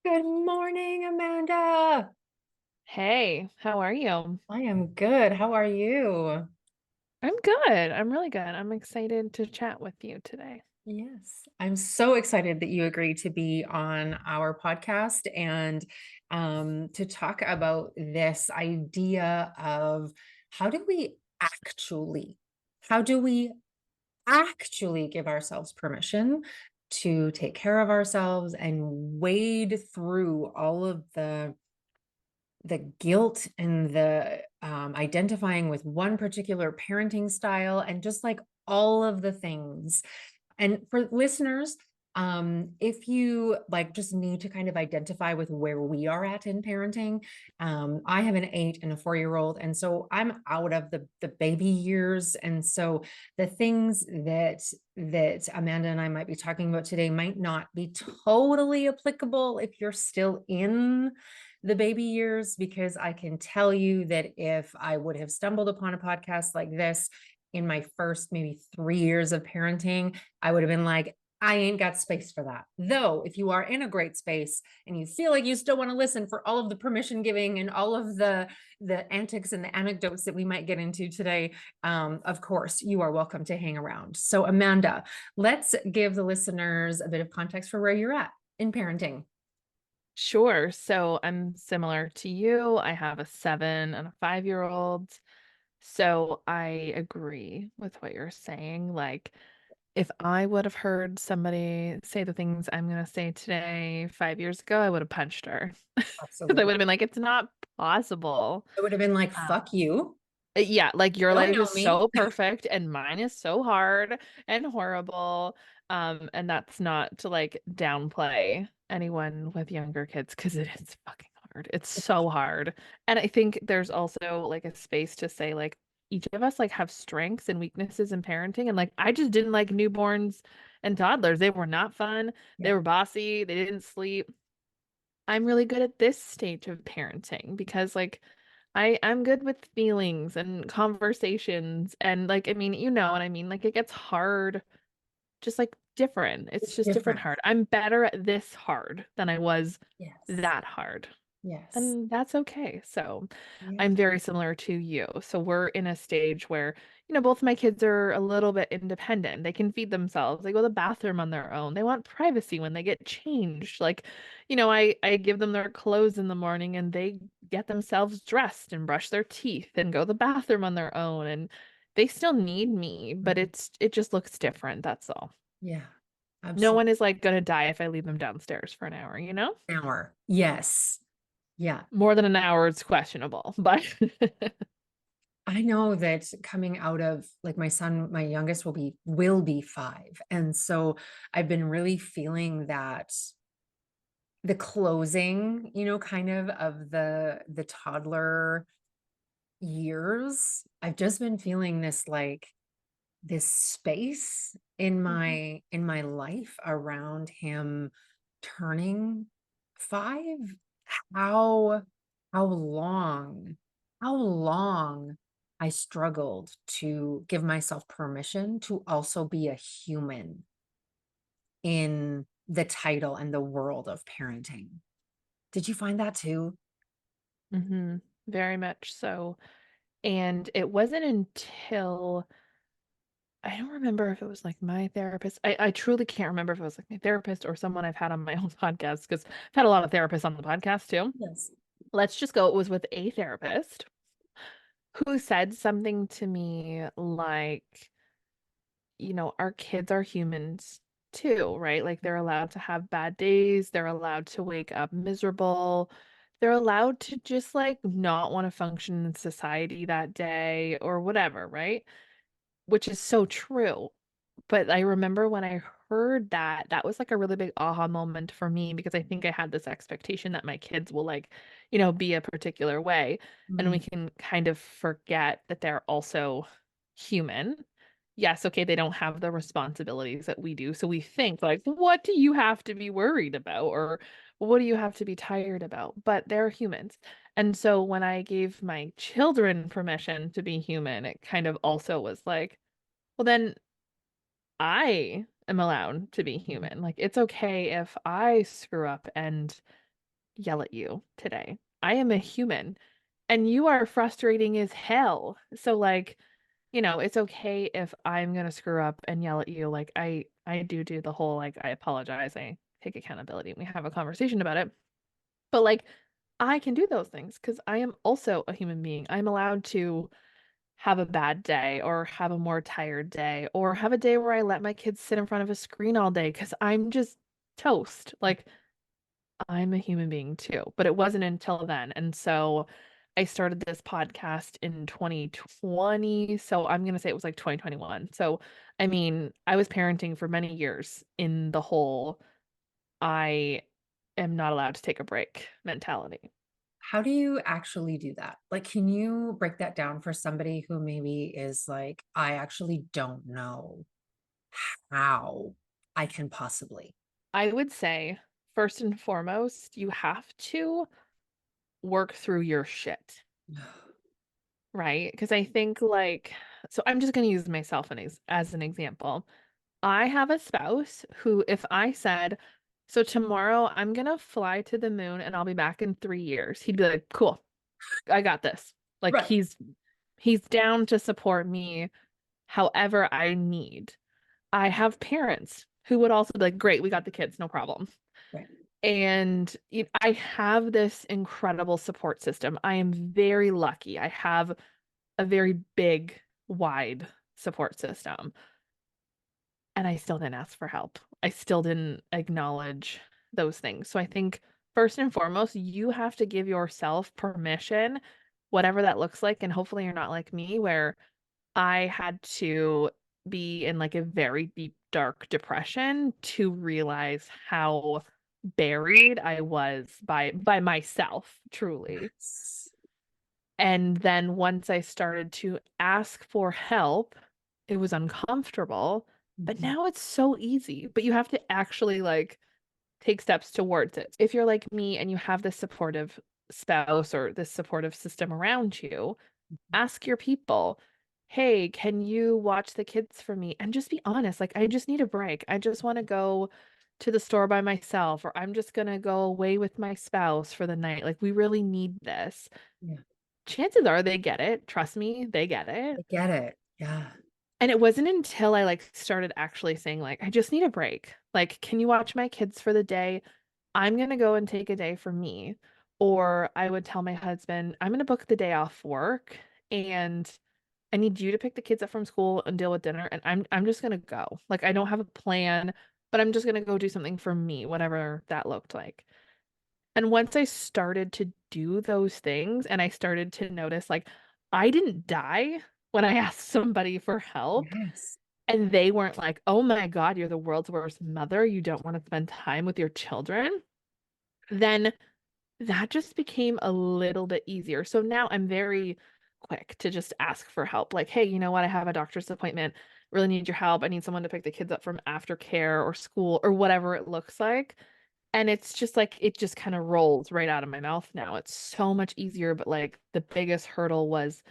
Good morning, Amanda. Hey, how are you? I am good. How are you? I'm good. I'm really good. I'm excited to chat with you today. Yes, I'm so excited that you agreed to be on our podcast and to talk about this idea of how do we actually, how do we actually give ourselves permission to take care of ourselves and wade through all of the guilt and the identifying with one particular parenting style and just like all of the things. And for listeners, if you like just need to kind of identify with where we are at in parenting, I have an 8 and a 4-year-old, and so I'm out of the baby years, and so the things that Amanda and I might be talking about today might not be totally applicable if you're still in the baby years, because I can tell you that if I would have stumbled upon a podcast like this in my first maybe 3 years of parenting, I would have been like, I ain't got space for that. Though, if you are in a great space and you feel like you still want to listen for all of the permission giving and all of the antics and the anecdotes that we might get into today, of course, you are welcome to hang around. So, Amanda, let's give the listeners a bit of context for where you're at in parenting. Sure. So I'm similar to you. I have a 7 and a 5-year-old. So I agree with what you're saying. Like, if I would have heard somebody say the things I'm going to say today 5 years ago, I would have punched her. Because I Absolutely. would have been like, it's not possible. It would have been like, Um, fuck you. Yeah, like your You don't life know is me. so perfect and mine is so hard and horrible. And that's not to like downplay anyone with younger kids because it is fucking hard. It's so hard. And I think there's also like a space to say like each of us like have strengths and weaknesses in parenting. And like I just didn't like newborns and toddlers. They were not fun. They Yeah. were bossy. They didn't sleep. I'm really good at this stage of parenting because like I'm good with feelings and conversations and like I mean, you know what I mean? Like it gets hard, just like different. It's It's just different different. hard. I'm better at this hard than I was Yes. that hard. Yes. And that's okay. So Yeah. I'm very similar to you. So we're in a stage where, both my kids are a little bit independent. They can feed themselves. They go to the bathroom on their own. They want privacy when they get changed. Like, I give them their clothes in the morning and they get themselves dressed and brush their teeth and go to the bathroom on their own. And they still need me, but Mhm. it just looks different. That's all. Yeah. No Absolutely. one is like gonna die if I leave them downstairs for an hour, you know? Hour. Yes. Yeah. More than an hour is questionable, but I know that coming out of like my son, my youngest will be 5. And so I've been really feeling that the closing, kind of the toddler years. I've just been feeling this space in Mhm. my life around him turning 5. How how long how long I struggled to give myself permission to also be a human in the title and the world of parenting. Did you find that too? Very much so. And it wasn't until I don't remember if it was like my therapist. I truly can't remember if it was like my therapist or someone I've had on my own podcast because I've had a lot of therapists on the podcast too. Yes. Let's just go. It was with a therapist who said something to me like, our kids are humans too, right? Like they're allowed to have bad days, they're allowed to wake up miserable. They're allowed to just like not want to function in society that day or whatever, right? Which is so true. But I remember when I heard that, that was like a really big aha moment for me because I think I had this expectation that my kids will like, be a particular way. And we Mm, can kind of forget that they're also human. Yes, okay, they don't have the responsibilities that we do. So we think like, what do you have to be worried about? Or what do you have to be tired about? But they're humans. And so when I gave my children permission to be human, it kind of also was like, well, then I am allowed to be mm, human. Like, it's okay if I screw up and yell at you today. I am a human and you are frustrating as hell. So like, it's okay if I'm gonna screw up and yell at you. Like I do the whole like I apologize, I take accountability, and we have a conversation about it. But like I can do those things because I am also a human being. I'm allowed to have a bad day or have a more tired day or have a day where I let my kids sit in front of a screen all day because I'm just toast. Like I'm a human being too, but it wasn't until then. And so I started this podcast in 2020. So I'm going to say it was like 2021. So, I mean, I was parenting for many years in the whole I am not allowed to take a break mentality. How do you actually do that? Like, can you break that down for somebody who maybe is like, I actually don't know how I can possibly? I would say, first and foremost, you have to work through your shit, right? Because I think, like, so I'm just going to use myself as an example. I have a spouse who, if I said, so tomorrow I'm gonna fly to the moon and I'll be back in 3 years, he'd be like, cool, I got this. Like Right, he's down to support me however I need. I have parents who would also be like, great, we got the kids, no problem. right. And I have this incredible support system. I am very lucky. I have a very big, wide support system. And I still didn't ask for help. I still didn't acknowledge those things. So I think first and foremost, you have to give yourself permission, whatever that looks like. And hopefully you're not like me, where I had to be in like a very deep, dark depression to realize how buried I was by myself, truly. Yes. And then once I started to ask for help, it was uncomfortable, but Mhm. now it's so easy. But you have to actually like take steps towards it. If you're like me and you have this supportive spouse or this supportive system around you, ask your people, hey, can you watch the kids for me? And just be honest, like, I just need a break. I just want to go to the store by myself, or I'm just gonna go away with my spouse for the night. Like, we really need this. Yeah, Chances are they get it. Trust me, they get I it. get it. Yeah. And it wasn't until I like started actually saying like I just need a break. Like, can you watch my kids for the day? I'm going to go and take a day for me. Or I would tell my husband, I'm going to book the day off work and I need you to pick the kids up from school and deal with dinner and I'm just going to go. Like I don't have a plan, but I'm just going to go do something for me, whatever that looked like. And once I started to do those things and I started to notice, like, I didn't die when I asked somebody for help, Yes. and they weren't like, oh my God, you're the world's worst mother. You don't want to spend time with your children. Then that just became a little bit easier. So now I'm very quick to just ask for help. Like, hey, you know what? I have a doctor's appointment. Really need your help. I need someone to pick the kids up from aftercare or school or whatever it looks like. And it's just like it just kind of rolls right out of my mouth now. It's so much easier, but like the biggest hurdle was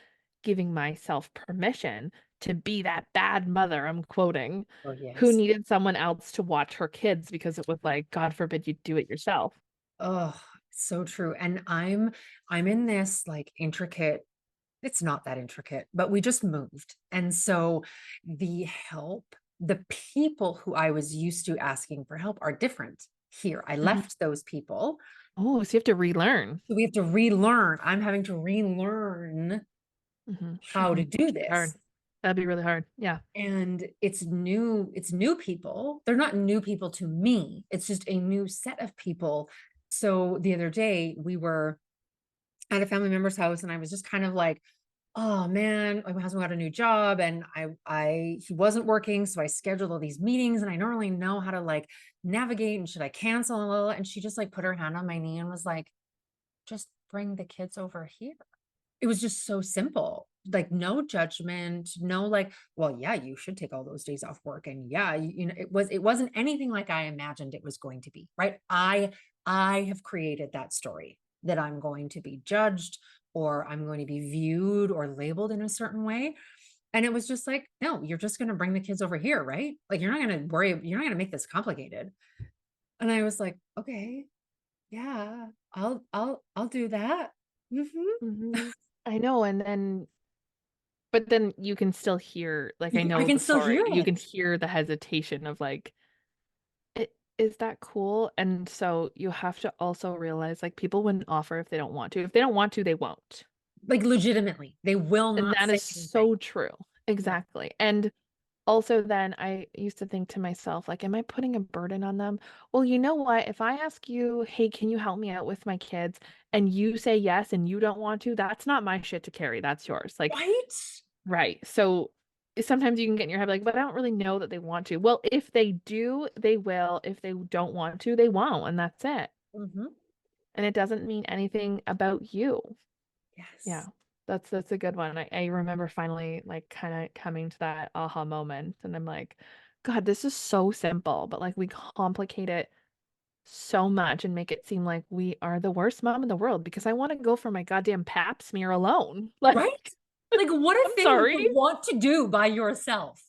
giving myself permission to be that bad mother, I'm quoting, Oh, who yes. needed someone else to watch her kids because it was like, God forbid you do it yourself. Oh, so true. And I'm in this like intricate, it's not that intricate, but we just moved. And so the help, the people who I was used to asking for help are different here. I Mhm. left those people. Oh, so you have to relearn. So we have to relearn. I'm having to relearn Hmm. how Hmm. to do Hard. this. That'd be really hard. Yeah. And it's new people. They're not new people to me. It's just a new set of people. So the other day we were at a family member's house and I was just kind of like, oh man, my husband got a new job and he wasn't working. So I scheduled all these meetings and I don't really know how to like navigate and should I cancel and blah, blah, blah. And she just like put her hand on my knee and was like, just bring the kids over here. It was just so simple. Like no judgment, no like, well, yeah, you should take all those days off work. And yeah, it wasn't anything like I imagined it was going to be, right? I have created that story that I'm going to be judged or I'm going to be viewed or labeled in a certain way. And it was just like, no, you're just going to bring the kids over here, right? Like you're not going to make this complicated. And I was like, okay, Yeah, I'll do that. Mhm. Mhm. I know, and then but then you can still hear, like, I I know can the still story, hear you it. can hear the hesitation of, like, Is that cool?" And so you have to also realize, like, people wouldn't offer if they don't want to. If they don't want to, they won't. Like, legitimately, they will And not that say is anything. so true. Yeah. Exactly. And also then I used to think to myself, like, "Am I putting a burden on them?" Well, you know what? If I ask you, "Hey, can you help me out with my kids?" and you say yes and you don't want to, that's not my shit to carry, that's yours. Like, Right? right. So sometimes you can get in your head like, "But I don't really know that they want to." Well, if they do, they will. If they don't want to, they won't, and that's it. Mhm. And it doesn't mean anything about you. Yeah. Yes. That's a good one. I remember finally, like, kinda coming to that aha moment, and I'm like, "God, this is so simple," but, like, we complicate it so much and make it seem like we are the worst mom in the world because I wanna go for my goddamn pap smear alone. Right? Like, Like, what a I'm thing sorry, to want to do by yourself.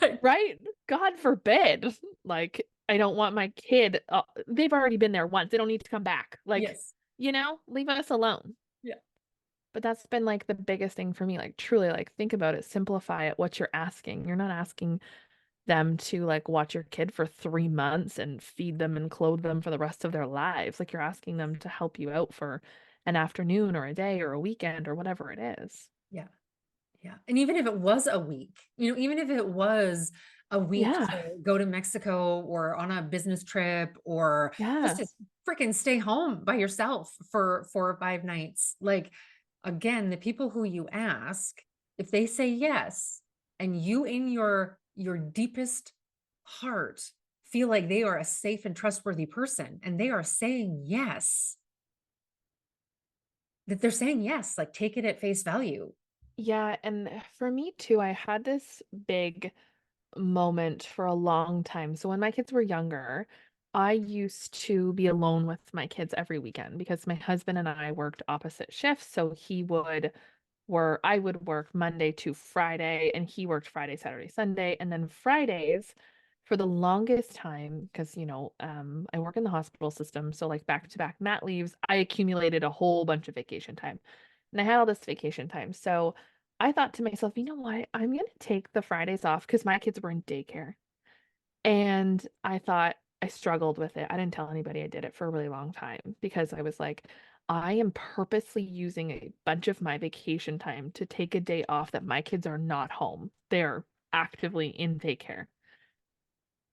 Like, right? God forbid. Like, I don't want my kid they've already been there once, they don't need to come back. Like, yes. leave us alone. Yeah. But that's been, like, the biggest thing for me, like, truly, like, think about it, simplify it, what you're asking. You're not asking them to, like, watch your kid for 3 months and feed them and clothe them for the rest of their lives. Like, you're asking them to help you out for an afternoon or a day or a weekend or whatever it is. Yeah. Yeah, and even if it was a week, even if it was a week Yeah, to go to Mexico or on a business trip or just yeah, to freaking stay home by yourself for 4 or 5 nights, like, again, the people who you ask, if they say yes, and you in your deepest heart feel like they are a safe and trustworthy person, and they are saying yes, that they're saying yes, like, take it at face value. yeah, and for me too, I had this big moment for a long time. So when my kids were younger, I used to be alone with my kids every weekend because my husband and I worked opposite shifts. So I would work Monday to Friday and he worked Friday, Saturday, Sunday. And then Fridays for the longest time, because I work in the hospital system. So like back to back mat leaves, I accumulated a whole bunch of vacation time. And I had all this vacation time. So I thought to myself, you know what? I'm gonna take the Fridays off because my kids were in daycare. And I thought I struggled with it. I didn't tell anybody I did it for a really long time because I was like, I am purposely using a bunch of my vacation time to take a day off that my kids are not home. They're actively in daycare.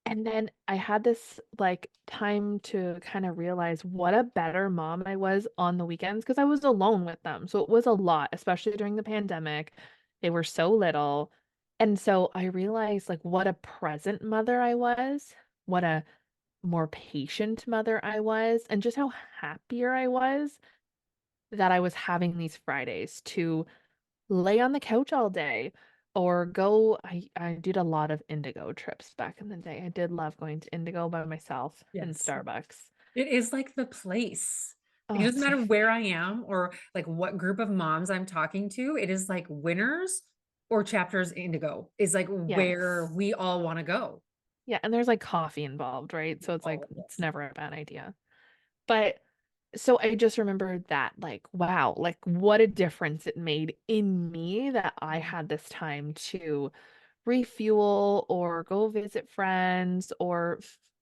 And then I had this like time to kind of realize what a better mom I was on the weekends because I was alone with them. So it was a lot, especially during the pandemic. They were so little. And so I realized like what a present mother I was, what a more patient mother I was, and just how happier I was that I was having these Fridays to lay on the couch all day or go I did a lot of Indigo trips back in the day. I did love going to Indigo by myself in Yes. Starbucks. It is like the place. Like, it Oh, doesn't it's my matter where I am or like what group of moms I'm talking to. It is like Winners or Chapters Indigo is like where yes. we all want to go. Yeah, and there's like coffee involved, right? So it's like Oh, it's yes. never a bad idea. But so I just remembered that like wow, like what a difference it made in me that I had this time to refuel or go visit friends or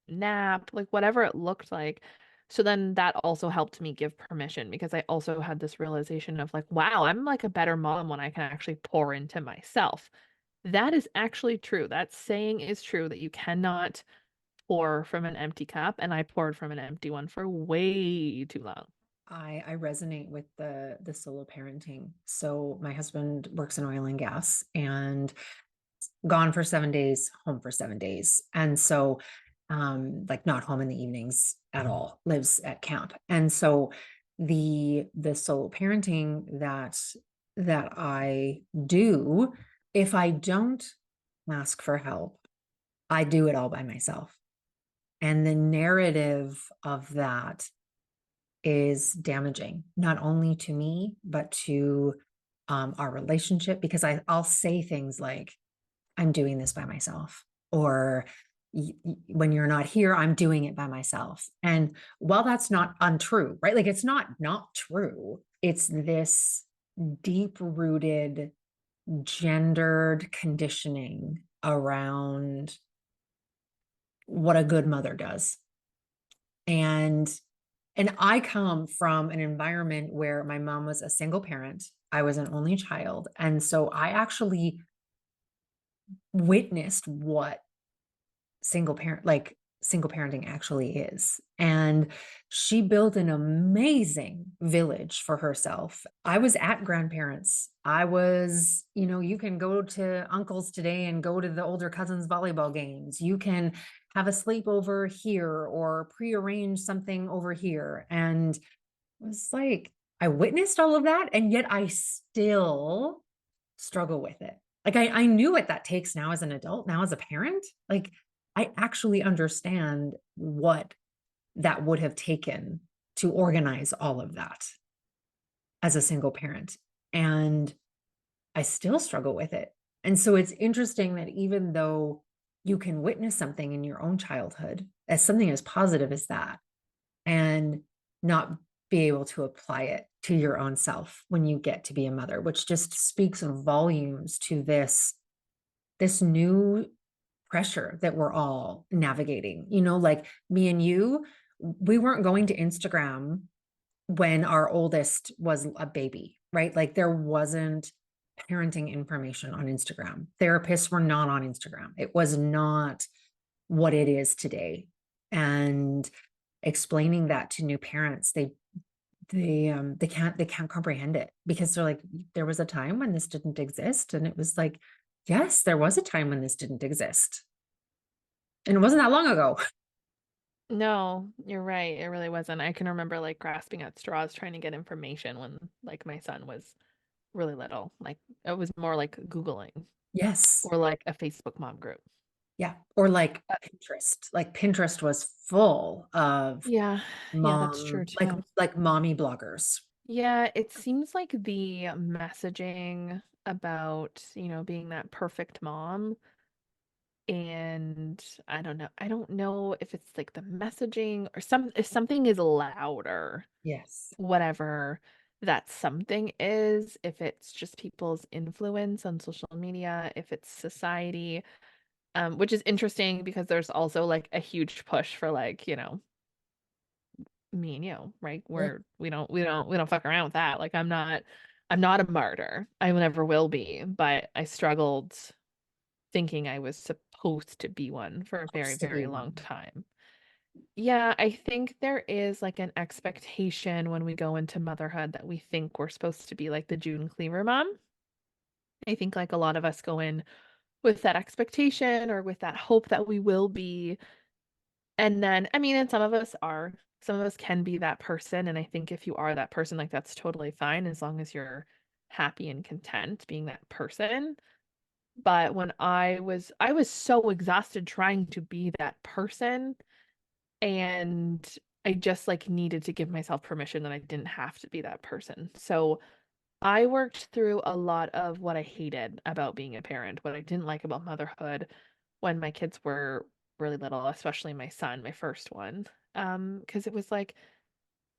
nap, like whatever it looked like. So then that also helped me give permission because I also had this realization of like, wow, I'm like a better mom when I can actually pour into myself. That is actually true. That saying is true that you cannot pour from an empty cup, and I poured from an empty one for way too long. I resonate with the solo parenting. So my husband works in oil and gas and gone for 7 days, home for 7 days. And so like not home in the evenings at all, lives at camp. And so the solo parenting that I do, if I don't ask for help, I do it all by myself. And the narrative of that is damaging, not only to me, but to our relationship, because I'll say things like, I'm doing this by myself, or When you're not here, I'm doing it by myself. And while that's not untrue, right? Like it's not true. It's this deep rooted gendered conditioning around what a good mother does. And I come from an environment where my mom was a single parent. I was an only child. And so I actually witnessed what single parenting actually is. And she built an amazing village for herself. I was at grandparents. I was, you can go to uncles today and go to the older cousins volleyball games. You can have a sleepover here or prearrange something over here. And it was like I witnessed all of that, and yet I still struggle with it. Like I knew what that takes now as an adult, now as a parent. Like I actually understand what that would have taken to organize all of that as a single parent. And I still struggle with it. And so it's interesting that even though you can witness something in your own childhood as something as positive as that, and not be able to apply it to your own self when you get to be a mother, which just speaks volumes to this new pressure that we're all navigating. Like me and you, we weren't going to Instagram when our oldest was a baby, right? Like there wasn't parenting information on Instagram. Therapists were not on Instagram. It was not what it is today. And explaining that to new parents, they can't comprehend it, because they're like, there was a time when this didn't exist. And it was like, yes, there was a time when this didn't exist. And it wasn't that long ago. No, you're right. It really wasn't. I can remember like grasping at straws trying to get information when like my son was really little. Like it was more like Googling Yes. or like a Facebook mom group. Yeah. Or like Uh, Pinterest. Like Pinterest was full of yeah, yeah, that's true like too. mommy bloggers. Yeah, it seems like the messaging about, being that perfect mom, and I don't know if it's like the messaging or if something is louder, Yes. whatever that something is, if it's just people's influence on social media, if it's society, which is interesting because there's also like a huge push for like, me and you, right? Yeah. We don't fuck around with that. Like I'm not a martyr. I never will be, but I struggled thinking I was supposed to be one for a very, Supposed to be very long one. time. Yeah, I think there is like an expectation when we go into motherhood that we think we're supposed to be like the June Cleaver mom. I think like a lot of us go in with that expectation or with that hope that we will be. And then, I mean, and some of us can be that person. And I think if you are that person, like that's totally fine as long as you're happy and content being that person. But when I was so exhausted trying to be that person, and I just like needed to give myself permission that I didn't have to be that person. So I worked through a lot of what I hated about being a parent, what I didn't like about motherhood when my kids were really little, especially my son, my first one. Because it was like,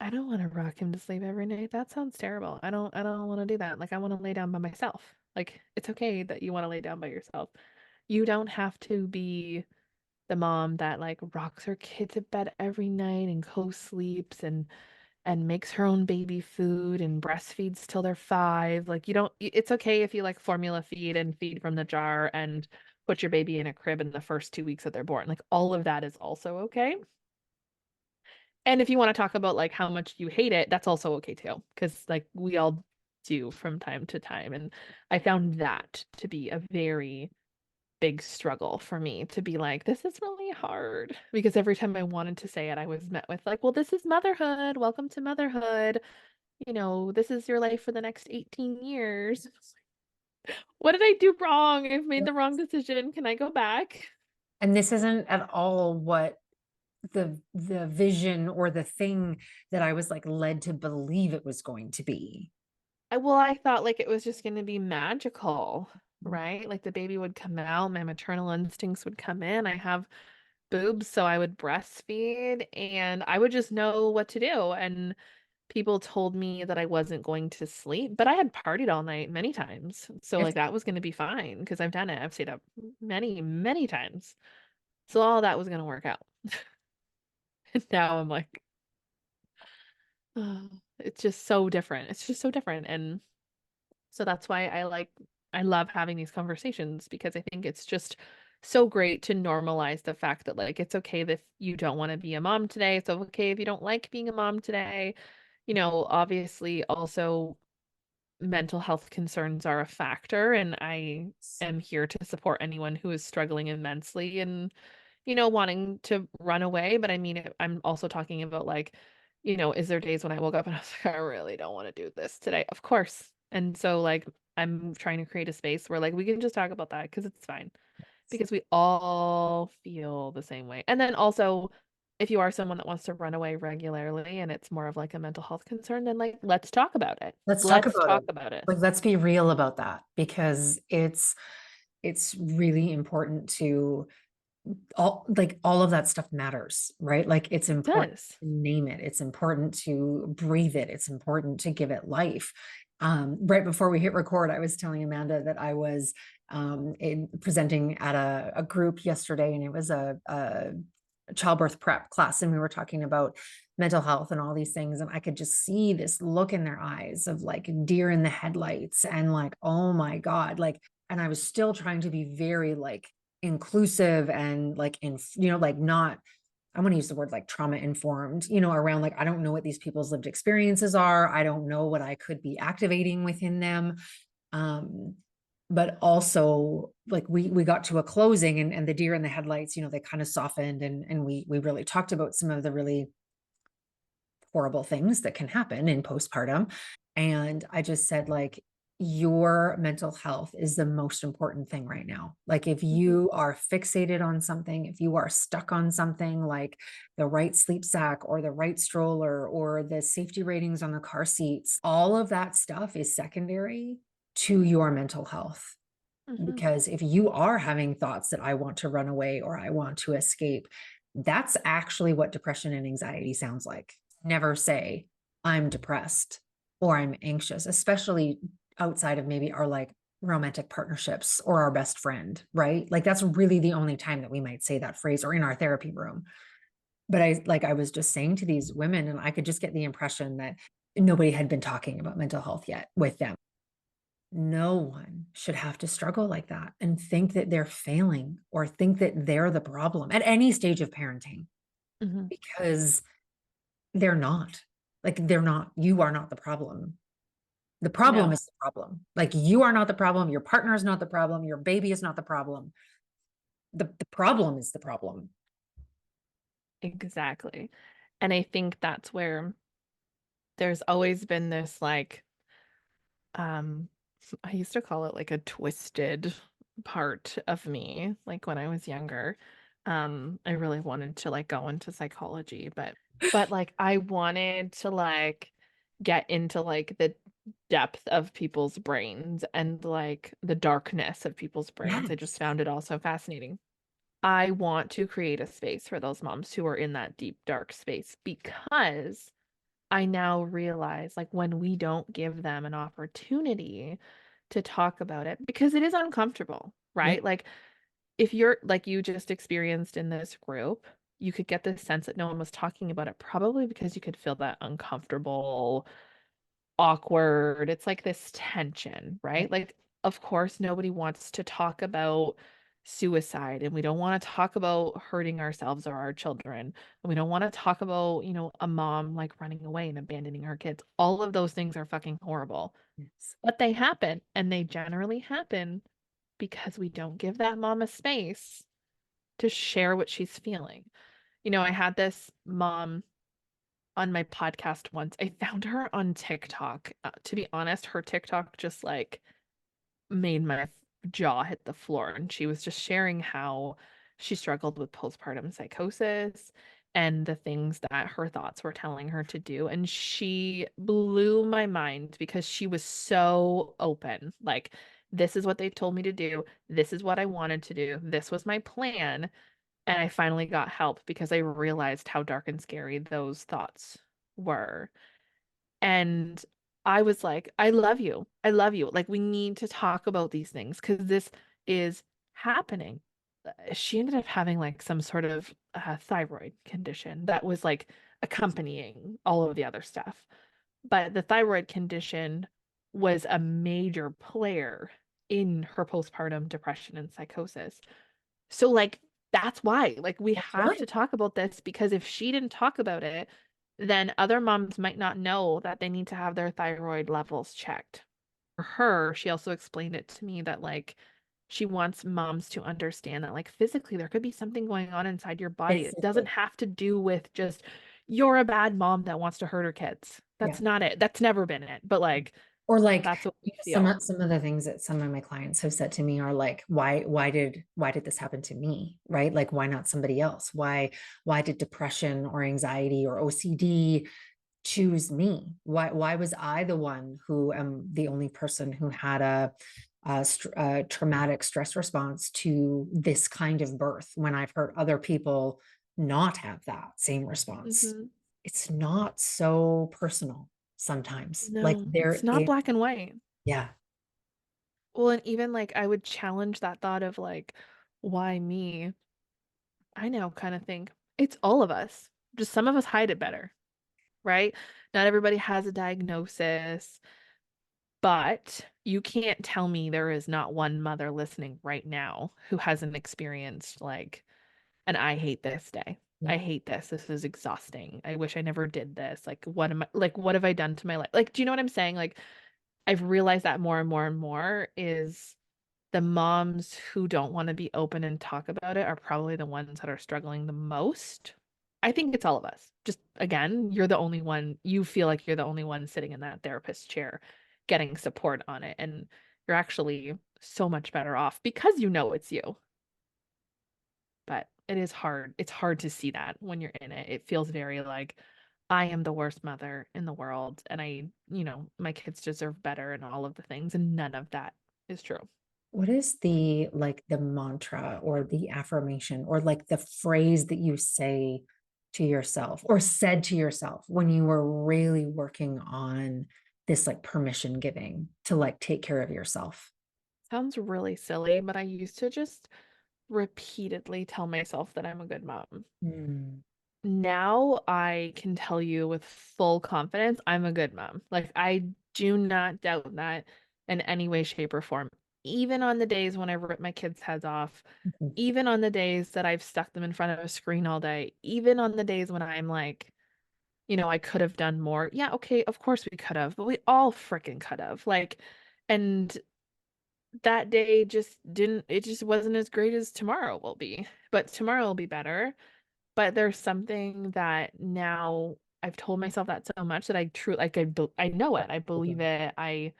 I don't want to rock him to sleep every night. That sounds terrible. I don't want to do that. Like I want to lay down by myself. Like it's okay that you want to lay down by yourself. You don't have to be the mom that like rocks her kid to bed every night and co-sleeps and makes her own baby food and breastfeeds till they're 5. Like you don't it's okay if you like formula feed and feed from the jar and put your baby in a crib in the first 2 weeks that they're born. Like all of that is also okay. And if you want to talk about like how much you hate it, that's also okay too, because like we all do from time to time. And I found that to be a very big struggle for me to be like, this is really hard. Because every time I wanted to say it, I was met with like, well, this is motherhood. Welcome to motherhood. This is your life for the next 18 years. What did I do wrong? I've made the wrong decision. Can I go back? And this isn't at all what the vision or the thing that I was like led to believe it was going to be. I thought like it was just going to be magical, right? Like the baby would come out, my maternal instincts would come in. I have boobs, so I would breastfeed and I would just know what to do. And people told me that I wasn't going to sleep, but I had partied all night many times. So It's like that was going to be fine because I've done it. I've stayed up many, many times. So all that was going to work out. And now I'm like, oh, it's just so different. It's just so different. And so that's why I love having these conversations because I think it's just so great to normalize the fact that like it's okay if you don't want to be a mom today. It's okay if you don't like being a mom today. Obviously also mental health concerns are a factor, and I am here to support anyone who is struggling immensely and, wanting to run away. But I mean, I'm also talking about like, is there days when I woke up and I was like, I really don't want to do this today? Of course. And so like I'm trying to create a space where like we can just talk about that because it's fine because we all feel the same way. And then also, if you are someone that wants to run away regularly and it's more of like a mental health concern, then like let's talk about it. let's talk Let's about it. talk about it. Like, let's be real about that because it's really important to all of that stuff matters, right? Like it's It important does. to name it. It's important to breathe it. It's important to give it life. Right before we hit record, I was telling Amanda that I was presenting at a group yesterday, and it was a childbirth prep class, and we were talking about mental health and all these things, and I could just see this look in their eyes of like deer in the headlights and like, oh my God, like, and I was still trying to be very like inclusive and like like not, I want to use the word like trauma informed, around like I don't know what these people's lived experiences are. I don't know what I could be activating within them. Um, but also like we got to a closing, and the deer in the headlights, they kind of softened, and we really talked about some of the really horrible things that can happen in postpartum. And I just said, like, your mental health is the most important thing right now. Like, if Mhm. you are fixated on something, if you are stuck on something like the right sleep sack or the right stroller or the safety ratings on the car seats, all of that stuff is secondary to your mental health. Mhm. Because if you are having thoughts that I want to run away or I want to escape, that's actually what depression and anxiety sounds like. Never say, I'm depressed or I'm anxious, especially outside of maybe our like romantic partnerships or our best friend, right? Like that's really the only time that we might say that phrase, or in our therapy room. But I was just saying to these women, and I could just get the impression that nobody had been talking about mental health yet with them. No one should have to struggle like that and think that they're failing or think that they're the problem at any stage of parenting, Mhm. because they're not. Like, they're not. You are not the problem. The problem No, is the problem. Like, you are not the problem. Your partner is not the problem. Your baby is not the problem. The problem is the problem. exactly. And I think that's where there's always been this like um I used to call it like a twisted part of me, like when I was younger. I really wanted to like go into psychology, but like I wanted to like get into like the depth of people's brains and like the darkness of people's brains. I just Yes. found it all so fascinating. I want to create a space for those moms who are in that deep, dark space because I now realize like when we don't give them an opportunity to talk about it, because it is uncomfortable, Yeah. right? Like if you're like you just experienced in this group, you could get the sense that no one was talking about it, probably because you could feel that uncomfortable, awkward. It's like this tension, Yeah. right? Like, of course, nobody wants to talk about suicide, and we don't want to talk about hurting ourselves or our children. And we don't want to talk about, a mom like running away and abandoning her kids. All of those things are fucking horrible, Yes. but they happen, and they generally happen because we don't give that mom a space to share what she's feeling. I had this mom on my podcast once. I found her on TikTok. To be honest, her TikTok just like made my jaw hit the floor. And she was just sharing how she struggled with postpartum psychosis and the things that her thoughts were telling her to do. And she blew my mind because she was so open. Like, this is what they told me to do. This is what I wanted to do. This was my plan. And I finally got help because I realized how dark and scary those thoughts were. And I was like, I love you. I love you. Like, we need to talk about these things because this is happening. She ended up having like some sort of thyroid condition that was like accompanying all of the other stuff. But the thyroid condition was a major player in her postpartum depression and psychosis. So, like, that's why, like, we That's have right. to talk about this because if she didn't talk about it, then other moms might not know that they need to have their thyroid levels checked. For her, she also explained it to me that, like, she wants moms to understand that, like, physically, there could be something going on inside your body. It doesn't Physically. have to do with just you're a bad mom that wants to hurt her kids. Yeah. That's not it. That's never been it. But, like, Or like, that's what we you know, feel. some of the things that some of my clients have said to me are like, why did this happen to me? Right? Like, why not somebody else? Why did depression or anxiety or OCD choose me? Why was I the one who am the only person who had a traumatic stress response to this kind of birth when I've heard other people not have that same response? Hmm. It's not so personal sometimes. Like No, it's there not is, black and white. yeah. Well, and even like I would challenge that thought of like, why me? I now kind of think it's all of us. Just some of us hide it better, right? Not everybody has a diagnosis, but you can't tell me there is not one mother listening right now who hasn't experienced like an I hate this day. Yeah. I hate this. This is exhausting. I wish I never did this. Like, what am I, like, what have I done to my life? Like, do you know what I'm saying? Like, I've realized that more and more and more is the moms who don't want to be open and talk about it are probably the ones that are struggling the most. I think it's all of us. Just again, you're the only one, you feel like you're the only one sitting in that therapist chair getting support on it. And you're actually so much better off because you know it's you. But it is hard. It's hard to see that when you're in it. It feels very like I am the worst mother in the world and my kids deserve better and all of the things. And none of that is true. What is the like the mantra or the affirmation or like the phrase that you say to yourself or said to yourself when you were really working on this like permission giving to like take care of yourself? Sounds really silly, but I used to just repeatedly tell myself that I'm a good mom. Mm, Now I can tell you with full confidence, I'm a good mom. Like, I do not doubt that in any way, shape, or form. Even on the days when I rip my kids' heads off, mhm. even on the days that I've stuck them in front of a screen all day, even on the days when I'm like, I could have done more. Yeah, okay, of course we could have, but we all freaking could have. Like, and that day just didn't, it just wasn't as great as tomorrow will be. But tomorrow will be better. But there's something that now I've told myself that so much that I truly like I know it. I believe it. I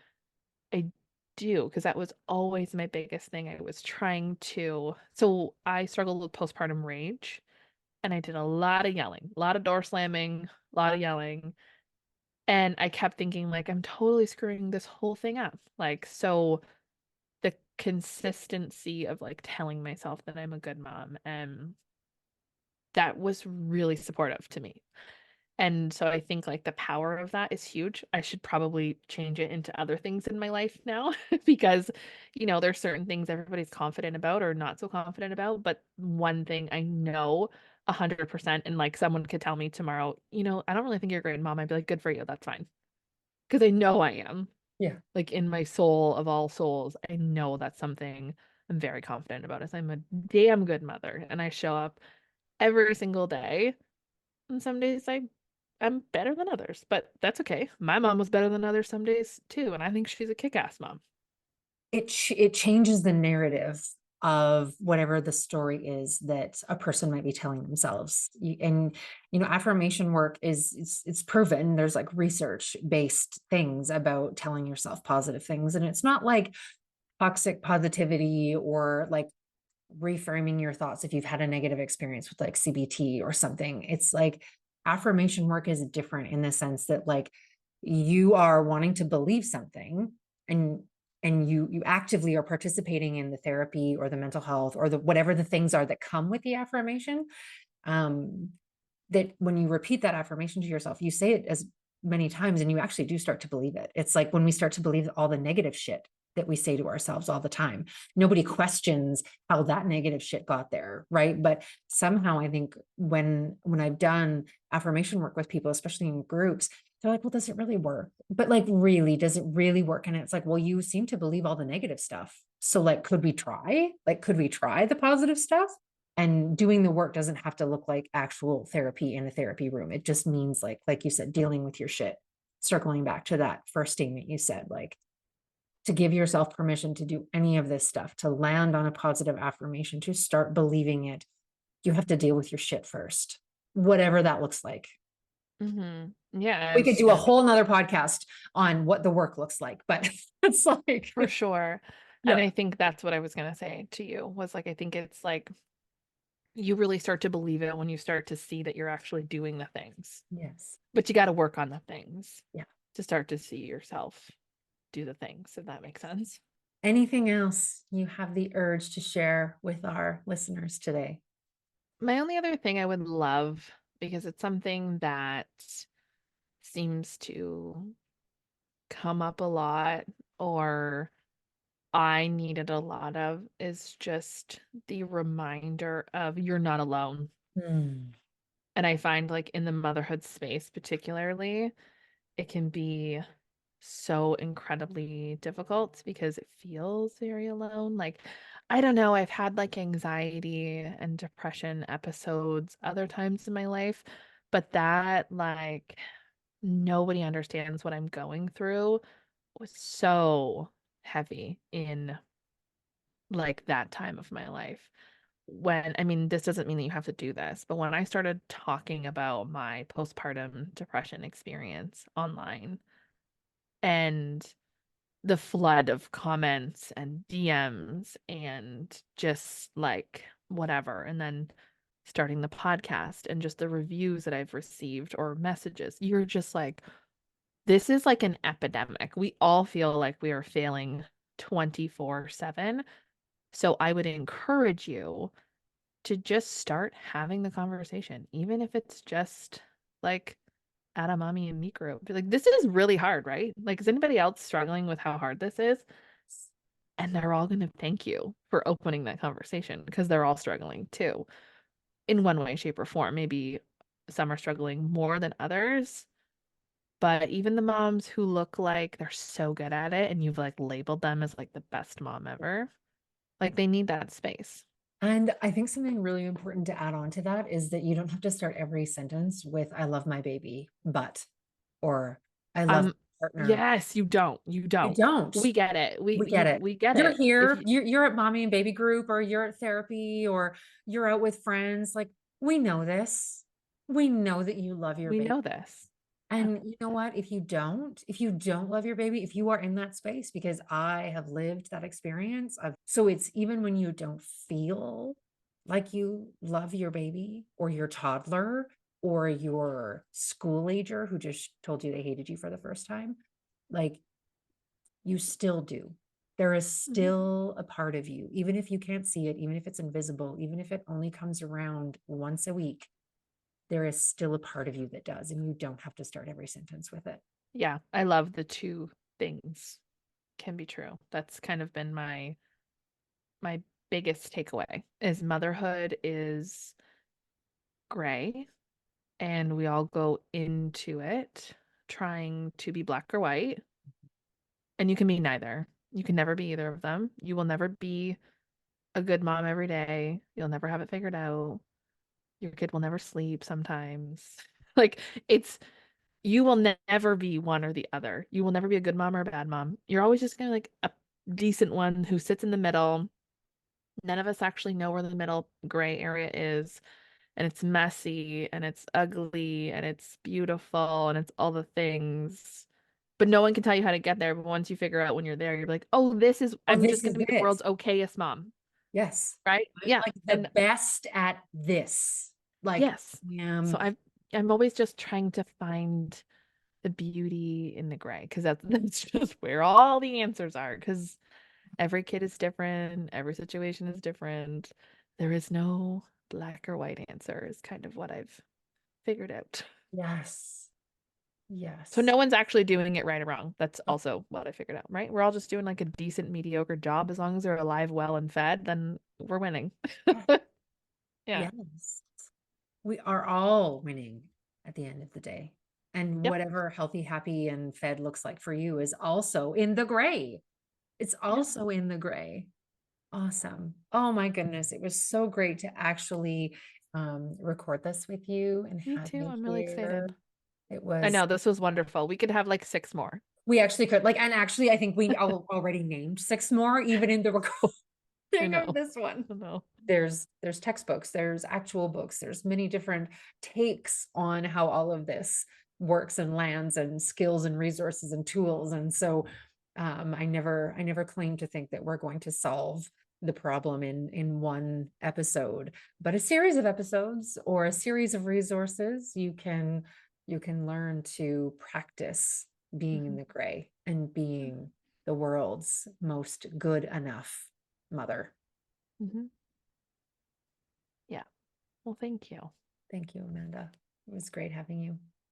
do because that was always my biggest thing. I was trying to so I struggled with postpartum rage and I did a lot of yelling, a lot of door slamming, a lot of yelling. And I kept thinking like I'm totally screwing this whole thing up. Like so the consistency of like telling myself that I'm a good mom and that was really supportive to me. And so I think like the power of that is huge. I should probably change it into other things in my life now because, there's certain things everybody's confident about or not so confident about. But one thing I know 100%, and like someone could tell me tomorrow, I don't really think you're a great mom. I'd be like, good for you. That's fine. Because I know I am. Yeah. Like in my soul of all souls, I know that's something I'm very confident about. Is I'm a damn good mother and I show up every single day. And some days I'm better than others, but that's okay. My mom was better than others some days too, and I think she's a kick-ass mom. It changes the narrative of whatever the story is that a person might be telling themselves. And affirmation work is it's proven. There's like research based things about telling yourself positive things, and it's not like toxic positivity or like reframing your thoughts if you've had a negative experience with like CBT or something. It's like affirmation work is different in the sense that like you are wanting to believe something and and you actively are participating in the therapy or the mental health or the whatever the things are that come with the affirmation, um, that when you repeat that affirmation to yourself, you say it as many times and you actually do start to believe it. It's like when we start to believe all the negative shit that we say to ourselves all the time. Nobody questions how that negative shit got there, right? But somehow I think when I've done affirmation work with people, especially in groups, they're like, well, does it really work? But like, really, does it really work? And it's like, well, you seem to believe all the negative stuff. So like, could we try? Like, could we try the positive stuff? And doing the work doesn't have to look like actual therapy in a therapy room. It just means like you said, dealing with your shit. Circling back to that first statement you said, like, to give yourself permission to do any of this stuff, to land on a positive affirmation, to start believing it, you have to deal with your shit first, whatever that looks like. Yeah, We could do a whole nother podcast on what the work looks like, but it's like, for sure. And yeah, I think that's what I was gonna say to you was like, I think it's like you really start to believe it when you start to see that you're actually doing the things. yes, But you got to work on the things yeah. to start to see yourself do the things, if that makes sense. Anything else you have the urge to share with our listeners today? My only other thing I would love, because it's something that seems to come up a lot or I needed a lot of, is just the reminder of you're not alone. Hmm. And I find like in the motherhood space, particularly, it can be so incredibly difficult because it feels very alone. Like, I don't know, I've had like anxiety and depression episodes other times in my life, but that, like, nobody understands what I'm going through was so heavy in like that time of my life. When, I mean, this doesn't mean that you have to do this, but when I started talking about my postpartum depression experience online, and the flood of comments and DMs and just like whatever. And then starting the podcast and just the reviews that I've received or messages, you're just like, this is like an epidemic. We all feel like we are failing 24/7. So I would encourage you to just start having the conversation, even if it's just like at a mommy and me group. Be like, this is really hard, right? Like, is anybody else struggling with how hard this is? And they're all going to thank you for opening that conversation because they're all struggling too, in one way, shape, or form. Maybe some are struggling more than others, but even the moms who look like they're so good at it and you've like labeled them as like the best mom ever, like they need that space. And I think something really important to add on to that is that you don't have to start every sentence with "I love my baby," but or "I love Um, my partner." yes, you don't. You You don't. don't. We get it. We get it. We get You're it. If here, you you're at mommy and baby group, or you're at therapy, or you're out with friends. Like, we know this. We know that you love your we baby. know this. Yeah. And you know what? If you don't love your baby, if you are in that space, because I have lived that experience of, so it's even when you don't feel like you love your baby or your toddler or your school ager who just told you they hated you for the first time, like, you still do. There is Mhm. still a part of you, even if you can't see it, even if it's invisible, even if it only comes around once a week, there is still a part of you that does, and you don't have to start every sentence with it. Yeah, I love the two things can be true. That's kind of been my biggest takeaway is motherhood is gray and we all go into it trying to be black or white, and you can be neither. You can never be either of them. You will never be a good mom every day. You'll never have it figured out. Your kid will never sleep sometimes. Like, it's you will never be one or the other. You will never be a good mom or a bad mom. You're always just kind of like a decent one who sits in the middle. None of us actually know where the middle gray area is. And it's messy and it's ugly and it's beautiful and it's all the things. But no one can tell you how to get there. But once you figure out when you're there, you're like, oh, Oh, I'm just this going is to be the it. world's okayest mom. Yes. Right? I'm Yeah. like the And best at this. Like, yes. So um, I'm always just trying to find the beauty in the gray, because that's just where all the answers are. Because every kid is different, every situation is different. There is no black or white answer, is kind of what I've figured out. Yes. So no Yes. one's actually doing it right or wrong. That's Oh, also what I figured out, right? We're all just doing like a decent, mediocre job. As long as they're alive, well, and fed, then we're winning. yeah. Yeah. Yes. We are all winning at the end of the day. And Yep. whatever healthy, happy, and fed looks like for you is also in the gray. It's Yep. also in the gray. Awesome. Oh my goodness. It was so great to actually record this with you and Me have too. you I'm really here. excited. It I was, know this was wonderful. We could have like six more. we actually could like, and actually, I think we already named six more, even in the I recording of know. this one. I know. There's textbooks, there's actual books, there's many different takes on how all of this works and lands and skills and resources and tools. And so I never claim to think that we're going to solve the problem in one episode, but a series of episodes or a series of resources, you can learn to practice being in Mhm. the gray and being the world's most good enough mother. Mhm. Yeah. Well, thank you. Thank you, Amanda. It was great having you.